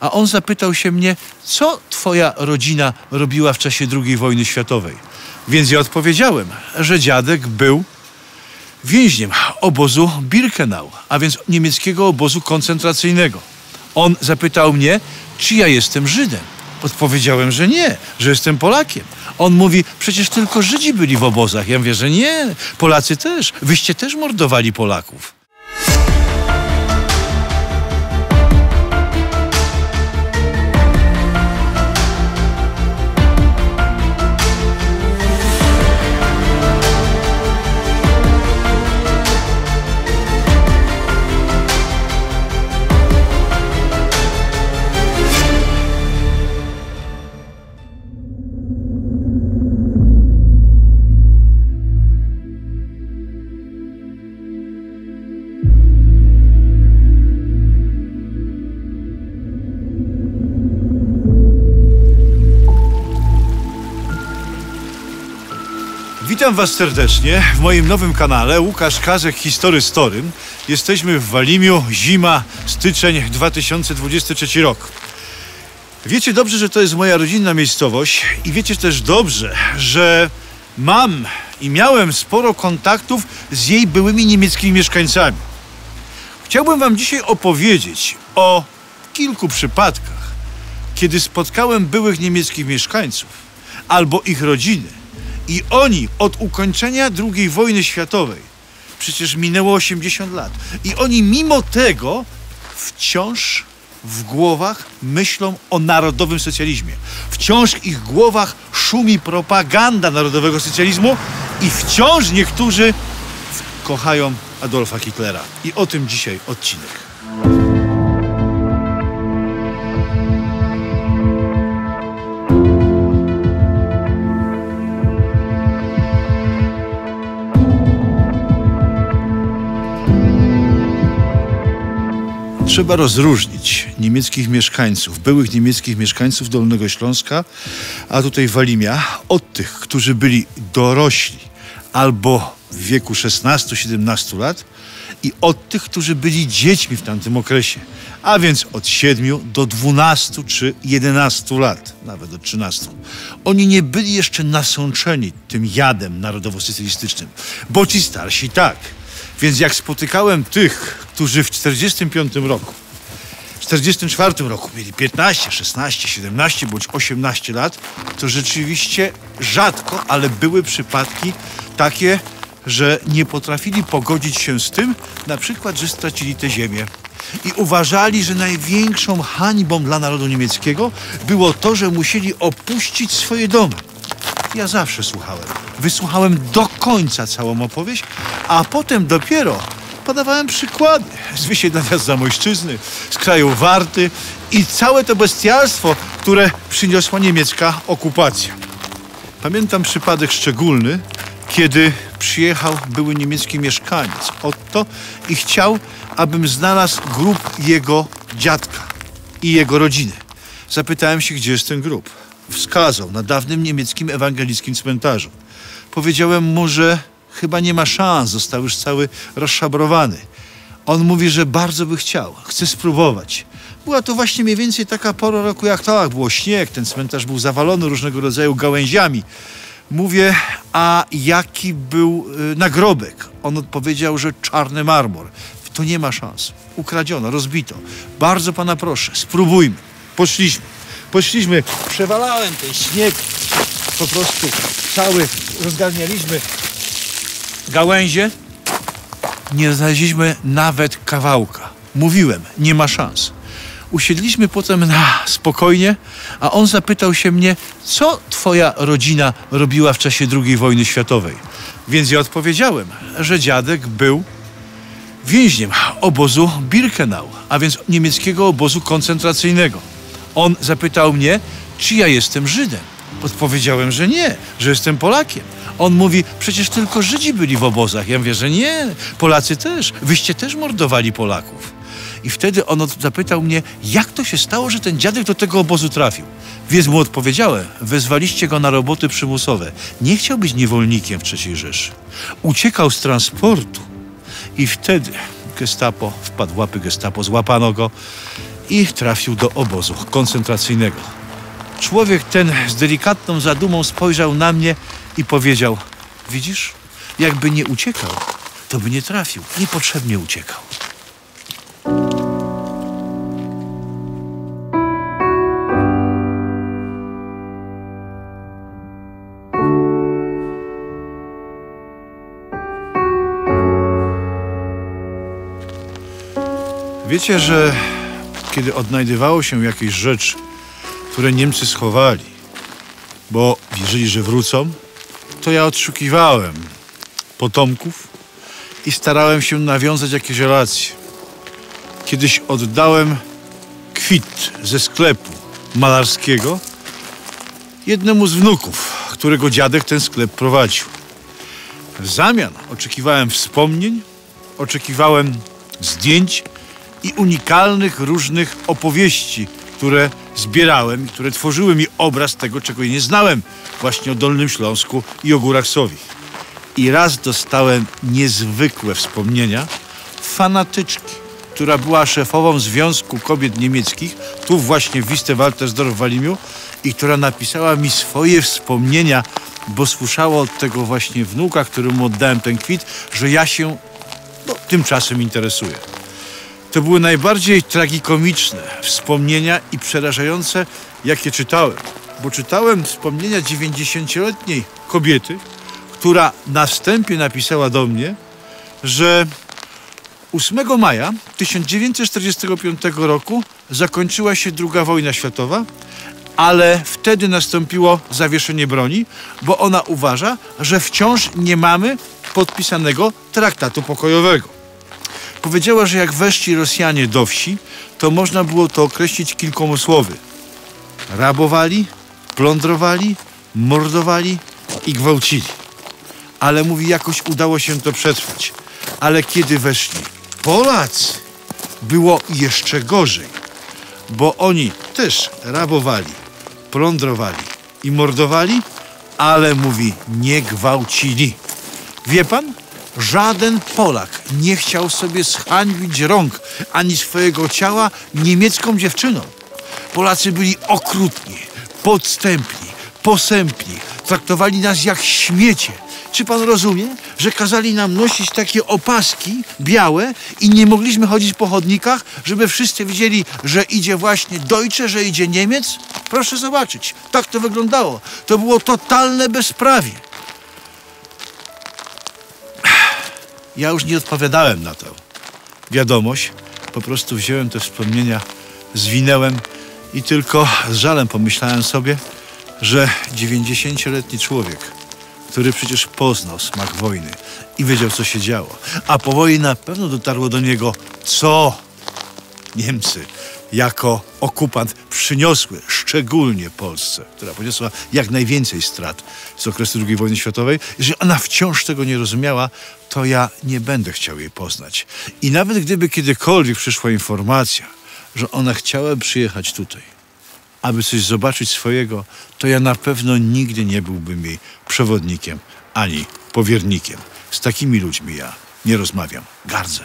A on zapytał się mnie, co twoja rodzina robiła w czasie II wojny światowej. Więc ja odpowiedziałem, że dziadek był więźniem obozu Birkenau, a więc niemieckiego obozu koncentracyjnego. On zapytał mnie, czy ja jestem Żydem. Odpowiedziałem, że nie, że jestem Polakiem. On mówi, przecież tylko Żydzi byli w obozach. Ja mówię, że nie, Polacy też. Wyście też mordowali Polaków. Witam Was serdecznie w moim nowym kanale Łukasz Kazek History Storym. Jesteśmy w Walimiu, zima, styczeń 2023 rok. Wiecie dobrze, że to jest moja rodzinna miejscowość i wiecie też dobrze, że mam i miałem sporo kontaktów z jej byłymi niemieckimi mieszkańcami. Chciałbym Wam dzisiaj opowiedzieć o kilku przypadkach, kiedy spotkałem byłych niemieckich mieszkańców albo ich rodziny. I oni od ukończenia II wojny światowej, przecież minęło 80 lat, i oni mimo tego wciąż w głowach myślą o narodowym socjalizmie. Wciąż w ich głowach szumi propaganda narodowego socjalizmu i wciąż niektórzy kochają Adolfa Hitlera. I o tym dzisiaj odcinek. Trzeba rozróżnić niemieckich mieszkańców, byłych niemieckich mieszkańców Dolnego Śląska, a tutaj Walimia, od tych, którzy byli dorośli albo w wieku 16-17 lat i od tych, którzy byli dziećmi w tamtym okresie, a więc od 7 do 12 czy 11 lat, nawet od 13. Oni nie byli jeszcze nasączeni tym jadem narodowo-socjalistycznym, bo ci starsi tak. Więc jak spotykałem tych, którzy w 1945 roku, w 1944 roku mieli 15, 16, 17 bądź 18 lat, to rzeczywiście rzadko, ale były przypadki takie, że nie potrafili pogodzić się z tym, na przykład, że stracili tę ziemię. I uważali, że największą hańbą dla narodu niemieckiego było to, że musieli opuścić swoje domy. Ja zawsze słuchałem. Wysłuchałem do końca całą opowieść, a potem dopiero podawałem przykłady z wysiedlenia z Zamojszczyzny, z kraju Warty i całe to bestialstwo, które przyniosła niemiecka okupacja. Pamiętam przypadek szczególny, kiedy przyjechał były niemiecki mieszkaniec Otto i chciał, abym znalazł grób jego dziadka i jego rodziny. Zapytałem się, gdzie jest ten grób. Wskazał na dawnym niemieckim ewangelickim cmentarzu. Powiedziałem mu, że chyba nie ma szans, został już cały rozszabrowany. On mówi, że bardzo by chciał, chce spróbować. Była to właśnie mniej więcej taka pora roku jak to, było śnieg, ten cmentarz był zawalony różnego rodzaju gałęziami. Mówię, a jaki był nagrobek? On odpowiedział, że czarny marmur. To nie ma szans. Ukradziono, rozbito. Bardzo pana proszę, spróbujmy. Poszliśmy, przewalałem ten śnieg, po prostu cały, rozgarnialiśmy gałęzie. Nie znaleźliśmy nawet kawałka. Mówiłem, nie ma szans. Usiedliśmy potem spokojnie, a on zapytał się mnie, co twoja rodzina robiła w czasie II wojny światowej. Więc ja odpowiedziałem, że dziadek był więźniem obozu Birkenau, a więc niemieckiego obozu koncentracyjnego. On zapytał mnie, czy ja jestem Żydem. Odpowiedziałem, że nie, że jestem Polakiem. On mówi, przecież tylko Żydzi byli w obozach. Ja mówię, że nie, Polacy też. Wyście też mordowali Polaków. I wtedy on zapytał mnie, jak to się stało, że ten dziadek do tego obozu trafił. Więc mu odpowiedziałem, wezwaliście go na roboty przymusowe. Nie chciał być niewolnikiem w III Rzeszy. Uciekał z transportu i wtedy Gestapo, wpadł w łapy Gestapo, złapano go i trafił do obozu koncentracyjnego. Człowiek ten z delikatną zadumą spojrzał na mnie i powiedział: widzisz, jakby nie uciekał, to by nie trafił, niepotrzebnie uciekał. Wiecie, że kiedy odnajdywało się jakieś rzeczy, które Niemcy schowali, bo wierzyli, że wrócą, to ja odszukiwałem potomków i starałem się nawiązać jakieś relacje. Kiedyś oddałem kwit ze sklepu malarskiego jednemu z wnuków, którego dziadek ten sklep prowadził. W zamian oczekiwałem wspomnień, oczekiwałem zdjęć i unikalnych różnych opowieści, które zbierałem i które tworzyły mi obraz tego, czego nie znałem właśnie o Dolnym Śląsku i o Górach Sowich. I raz dostałem niezwykłe wspomnienia fanatyczki, która była szefową Związku Kobiet Niemieckich, tu właśnie w Wieste-Waltersdorf w Walimiu, i która napisała mi swoje wspomnienia, bo słyszała od tego właśnie wnuka, któremu oddałem ten kwit, że ja się tymczasem interesuję. To były najbardziej tragikomiczne wspomnienia i przerażające, jakie czytałem. Bo czytałem wspomnienia 90-letniej kobiety, która na wstępie napisała do mnie, że 8 maja 1945 roku zakończyła się II wojna światowa, ale wtedy nastąpiło zawieszenie broni, bo ona uważa, że wciąż nie mamy podpisanego traktatu pokojowego. Powiedziała, że jak weszli Rosjanie do wsi, to można było to określić kilkoma słowy. Rabowali, plądrowali, mordowali i gwałcili. Ale mówi, jakoś udało się to przetrwać. Ale kiedy weszli Polacy, było jeszcze gorzej, bo oni też rabowali, plądrowali i mordowali, ale mówi, nie gwałcili. Wie pan? Żaden Polak nie chciał sobie zhańbić rąk ani swojego ciała niemiecką dziewczyną. Polacy byli okrutni, podstępni, posępni. Traktowali nas jak śmiecie. Czy pan rozumie, że kazali nam nosić takie opaski białe i nie mogliśmy chodzić po chodnikach, żeby wszyscy widzieli, że idzie właśnie Deutsche, że idzie Niemiec? Proszę zobaczyć, tak to wyglądało. To było totalne bezprawie. Ja już nie odpowiadałem na tę wiadomość. Po prostu wziąłem te wspomnienia, zwinęłem i tylko z żalem pomyślałem sobie, że 90-letni człowiek, który przecież poznał smak wojny i wiedział, co się działo, a po wojnie na pewno dotarło do niego, co Niemcy jako okupant przyniosły, szczególnie Polsce, która poniosła jak najwięcej strat z okresu II wojny światowej. Jeżeli ona wciąż tego nie rozumiała, to ja nie będę chciał jej poznać. I nawet gdyby kiedykolwiek przyszła informacja, że ona chciała przyjechać tutaj, aby coś zobaczyć swojego, to ja na pewno nigdy nie byłbym jej przewodnikiem ani powiernikiem. Z takimi ludźmi ja nie rozmawiam. Gardzę.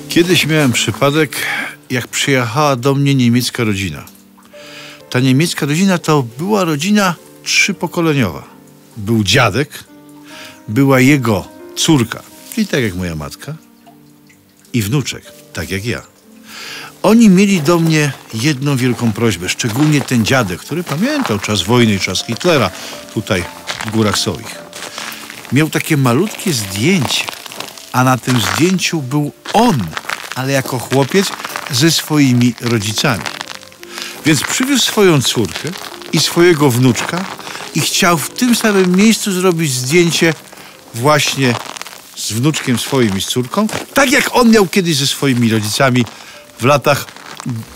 Kiedyś miałem przypadek, jak przyjechała do mnie niemiecka rodzina. Ta niemiecka rodzina to była rodzina trzypokoleniowa. Był dziadek, była jego córka, czyli tak jak moja matka, i wnuczek, tak jak ja. Oni mieli do mnie jedną wielką prośbę, szczególnie ten dziadek, który pamiętał czas wojny i czas Hitlera tutaj w Górach Sowich. Miał takie malutkie zdjęcie, a na tym zdjęciu był on, ale jako chłopiec ze swoimi rodzicami. Więc przywiózł swoją córkę i swojego wnuczka i chciał w tym samym miejscu zrobić zdjęcie właśnie z wnuczkiem swoim i z córką, tak jak on miał kiedyś ze swoimi rodzicami w latach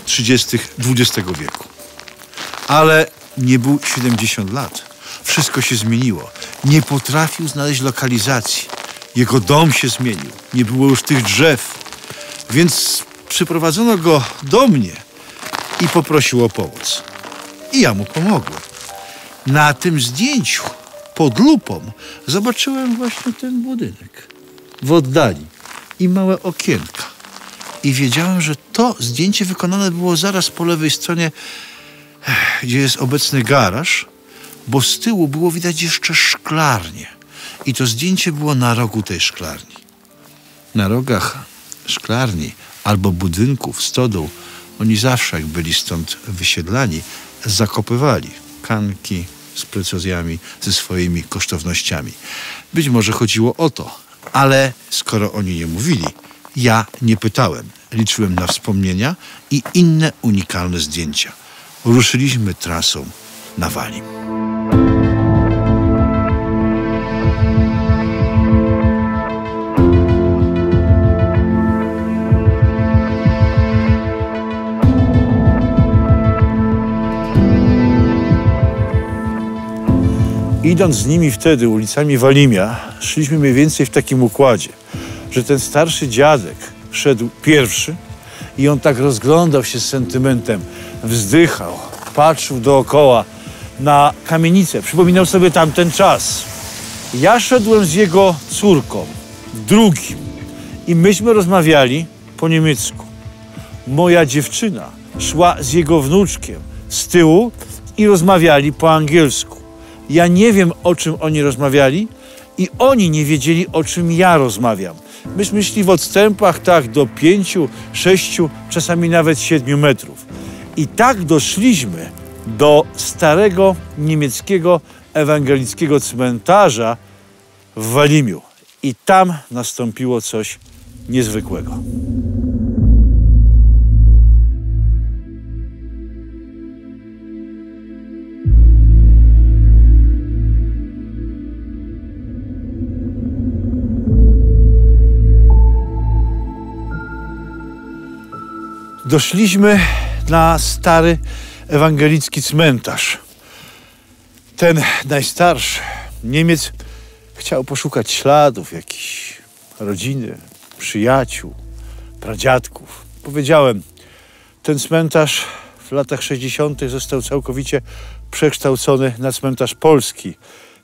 30. XX wieku. Ale nie był 70 lat. Wszystko się zmieniło. Nie potrafił znaleźć lokalizacji. Jego dom się zmienił. Nie było już tych drzew. Więc przyprowadzono go do mnie i poprosił o pomoc. I ja mu pomogłem. Na tym zdjęciu pod lupą zobaczyłem właśnie ten budynek w oddali i małe okienka. I wiedziałem, że to zdjęcie wykonane było zaraz po lewej stronie, gdzie jest obecny garaż, bo z tyłu było widać jeszcze szklarnię. I to zdjęcie było na rogu tej szklarni. Na rogach szklarni albo budynków, stodół, oni zawsze, jak byli stąd wysiedlani, zakopywali kanki z precozjami, ze swoimi kosztownościami. Być może chodziło o to, ale skoro oni nie mówili, ja nie pytałem. Liczyłem na wspomnienia i inne unikalne zdjęcia. Ruszyliśmy trasą na Walim. Idąc z nimi wtedy ulicami Walimia, szliśmy mniej więcej w takim układzie, że ten starszy dziadek szedł pierwszy i on tak rozglądał się z sentymentem, wzdychał, patrzył dookoła na kamienicę, przypominał sobie tamten czas. Ja szedłem z jego córką, drugim, i myśmy rozmawiali po niemiecku. Moja dziewczyna szła z jego wnuczkiem z tyłu i rozmawiali po angielsku. Ja nie wiem, o czym oni rozmawiali i oni nie wiedzieli, o czym ja rozmawiam. Myśmy szli w odstępach tak do 5, 6, czasami nawet 7 metrów. I tak doszliśmy do starego niemieckiego ewangelickiego cmentarza w Walimiu. I tam nastąpiło coś niezwykłego. Doszliśmy na stary ewangelicki cmentarz. Ten najstarszy Niemiec chciał poszukać śladów jakichś rodziny, przyjaciół, pradziadków. Powiedziałem, ten cmentarz w latach 60. został całkowicie przekształcony na cmentarz polski.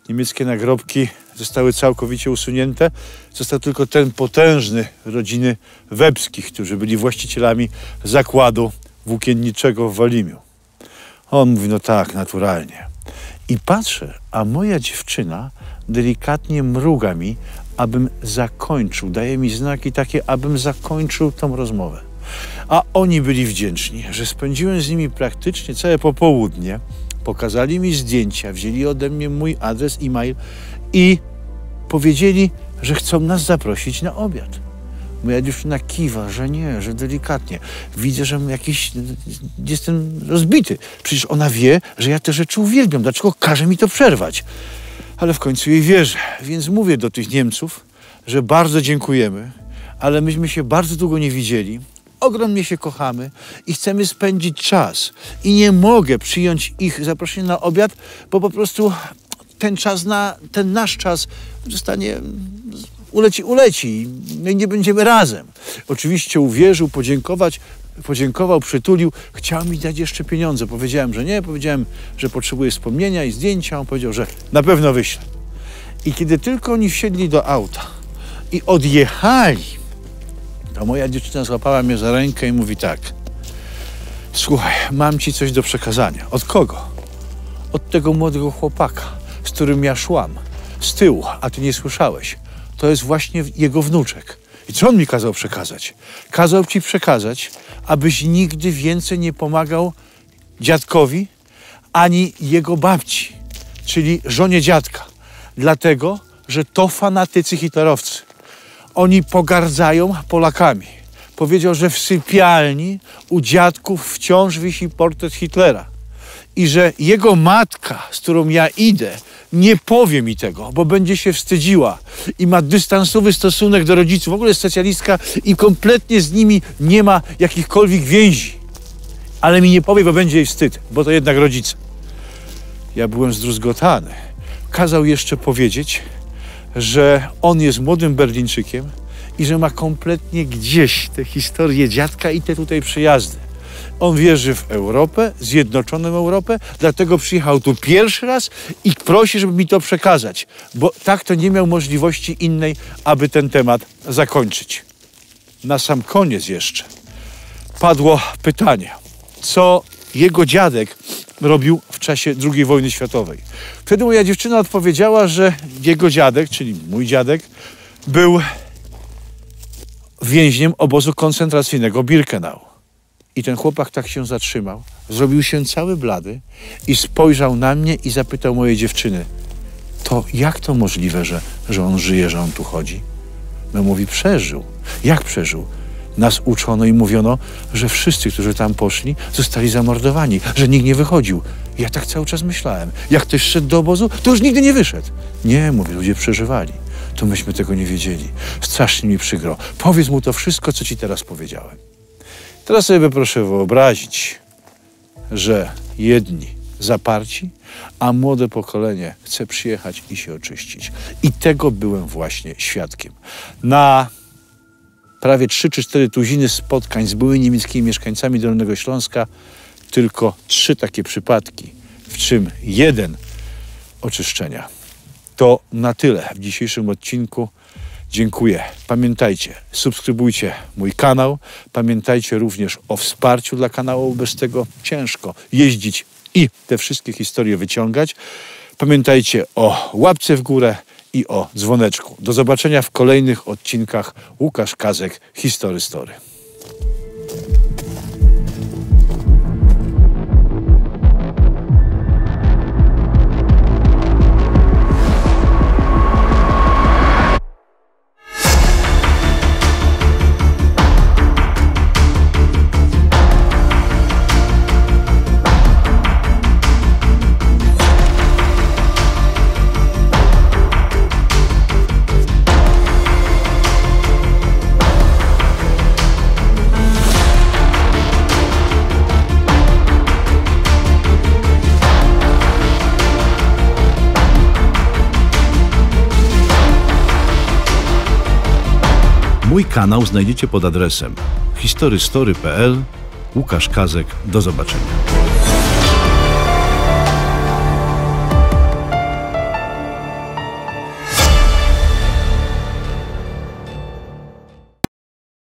Niemieckie nagrobki zostały całkowicie usunięte. Został tylko ten potężny rodziny Webskich, którzy byli właścicielami zakładu włókienniczego w Walimiu. On mówi, no tak, naturalnie. I patrzę, a moja dziewczyna delikatnie mruga mi, abym zakończył. Daje mi znaki takie, abym zakończył tą rozmowę. A oni byli wdzięczni, że spędziłem z nimi praktycznie całe popołudnie. Pokazali mi zdjęcia, wzięli ode mnie mój adres, e-mail i powiedzieli, że chcą nas zaprosić na obiad. Moja dziewczyna kiwa, że nie, że delikatnie. Widzę, że jakiś jestem rozbity. Przecież ona wie, że ja te rzeczy uwielbiam. Dlaczego każe mi to przerwać? Ale w końcu jej wierzę. Więc mówię do tych Niemców, że bardzo dziękujemy, ale myśmy się bardzo długo nie widzieli. Ogromnie się kochamy i chcemy spędzić czas. I nie mogę przyjąć ich zaproszenia na obiad, bo po prostu ten nasz czas zostanie, uleci i nie będziemy razem. Oczywiście uwierzył, podziękował, przytulił. Chciał mi dać jeszcze pieniądze. Powiedziałem, że nie. Powiedziałem, że potrzebuję wspomnienia i zdjęcia. On powiedział, że na pewno wyślę. I kiedy tylko oni wsiedli do auta i odjechali, to moja dziewczyna złapała mnie za rękę i mówi tak. Słuchaj, mam ci coś do przekazania. Od kogo? Od tego młodego chłopaka, z którym ja szłam. Z tyłu, a ty nie słyszałeś. To jest właśnie jego wnuczek. I co on mi kazał przekazać? Kazał ci przekazać, abyś nigdy więcej nie pomagał dziadkowi, ani jego babci, czyli żonie dziadka. Dlatego, że to fanatycy hitlerowcy. Oni pogardzają Polakami. Powiedział, że w sypialni u dziadków wciąż wisi portret Hitlera. I że jego matka, z którą ja idę, nie powie mi tego, bo będzie się wstydziła i ma dystansowy stosunek do rodziców. W ogóle jest socjalistka i kompletnie z nimi nie ma jakichkolwiek więzi. Ale mi nie powie, bo będzie jej wstyd, bo to jednak rodzice. Ja byłem zdruzgotany. Kazał jeszcze powiedzieć, że on jest młodym Berlińczykiem i że ma kompletnie gdzieś tę historię dziadka i te tutaj przyjazdy. On wierzy w Europę, zjednoczoną Europę, dlatego przyjechał tu pierwszy raz i prosi, żeby mi to przekazać, bo tak to nie miał możliwości innej, aby ten temat zakończyć. Na sam koniec jeszcze padło pytanie, co jego dziadek robił w czasie II wojny światowej. Wtedy moja dziewczyna odpowiedziała, że jego dziadek, czyli mój dziadek, był więźniem obozu koncentracyjnego Birkenau. I ten chłopak tak się zatrzymał, zrobił się cały blady i spojrzał na mnie i zapytał mojej dziewczyny, to jak to możliwe, że on żyje, że on tu chodzi? No mówi, przeżył. Jak przeżył? Nas uczono i mówiono, że wszyscy, którzy tam poszli, zostali zamordowani, że nikt nie wychodził. Ja tak cały czas myślałem. Jak ktoś szedł do obozu, to już nigdy nie wyszedł. Nie, mówię, ludzie przeżywali. To myśmy tego nie wiedzieli. Strasznie mi przykro. Powiedz mu to wszystko, co ci teraz powiedziałem. Teraz sobie proszę wyobrazić, że jedni zaparci, a młode pokolenie chce przyjechać i się oczyścić. I tego byłem właśnie świadkiem. Na prawie 3 czy 4 tuziny spotkań z byłymi niemieckimi mieszkańcami Dolnego Śląska tylko 3 takie przypadki, w czym 1 oczyszczenia. To na tyle w dzisiejszym odcinku. Dziękuję. Pamiętajcie, subskrybujcie mój kanał. Pamiętajcie również o wsparciu dla kanału. Bez tego ciężko jeździć i te wszystkie historie wyciągać. Pamiętajcie o łapce w górę i o dzwoneczku. Do zobaczenia w kolejnych odcinkach. Łukasz Kazek, History Story. Mój kanał znajdziecie pod adresem historystory.pl. Łukasz Kazek. Do zobaczenia.